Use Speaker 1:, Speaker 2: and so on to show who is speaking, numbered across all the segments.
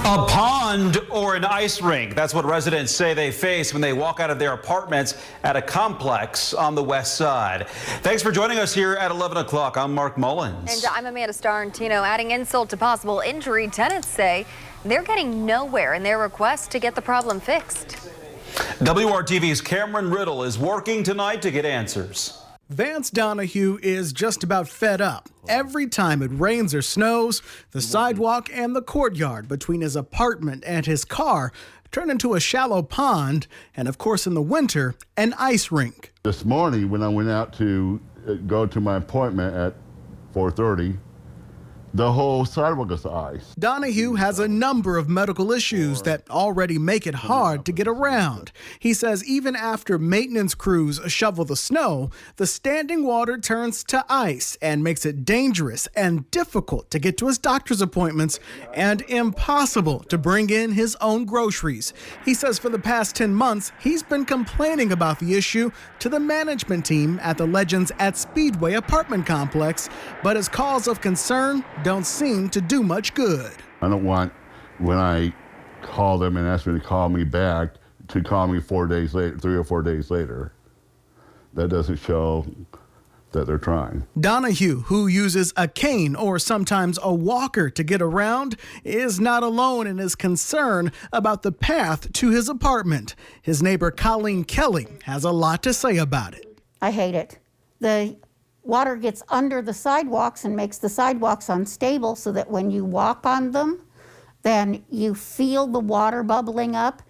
Speaker 1: A pond or an ice rink. That's what residents say they face when they walk out of their apartments at a complex on the west side. Thanks for joining us here at 11 o'clock. I'm Mark Mullins.
Speaker 2: And I'm Amanda Starantino. Adding insult to possible injury, tenants say they're getting nowhere in their request to get the problem fixed.
Speaker 1: WRTV's Cameron Riddle is working tonight to get answers.
Speaker 3: Vance Donahue is just about fed up. Every time it rains or snows, the sidewalk and the courtyard between his apartment and his car turn into a shallow pond, and of course in the winter, an ice rink.
Speaker 4: This morning when I went out to go to my appointment at 4:30, the whole sidewalk is ice.
Speaker 3: Donahue has a number of medical issues that already make it hard to get around. He says even after maintenance crews shovel the snow, the standing water turns to ice and makes it dangerous and difficult to get to his doctor's appointments and impossible to bring in his own groceries. He says for the past 10 months, he's been complaining about the issue to the management team at the Legends at Speedway apartment complex, but his calls of concern don't seem to do much good.
Speaker 4: I don't want, when I call them and ask them to call me back, to call me 4 days later, 3 or 4 days later. That doesn't show that they're trying.
Speaker 3: Donahue, who uses a cane or sometimes a walker to get around, is not alone in his concern about the path to his apartment. His neighbor Colleen Kelly has a lot to say about it.
Speaker 5: I hate it. The water gets under the sidewalks and makes the sidewalks unstable so that when you walk on them, then you feel the water bubbling up.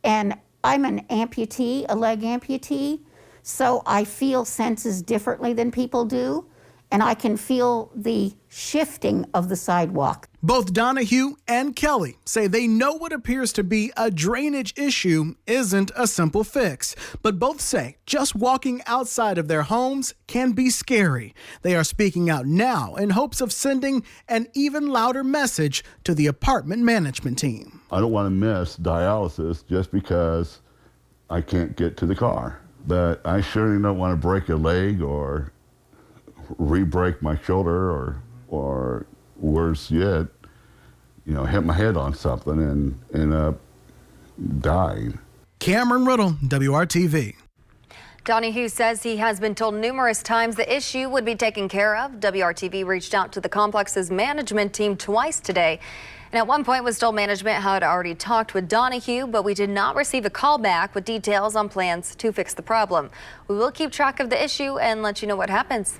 Speaker 5: And I'm an amputee, a leg amputee, so I feel senses differently than people do, and I can feel the shifting of the sidewalk.
Speaker 3: Both Donahue and Kelly say they know what appears to be a drainage issue isn't a simple fix, but both say just walking outside of their homes can be scary. They are speaking out now in hopes of sending an even louder message to the apartment management team.
Speaker 4: I don't want to miss dialysis just because I can't get to the car, but I surely don't want to break a leg or re-break my shoulder or worse yet, hit my head on something and end up dying.
Speaker 3: Cameron Riddle, WRTV.
Speaker 2: Donahue says he has been told numerous times the issue would be taken care of. WRTV reached out to the complex's management team twice today, and at one point was told management had already talked with Donahue, but we did not receive a call back with details on plans to fix the problem. We will keep track of the issue and let you know what happens.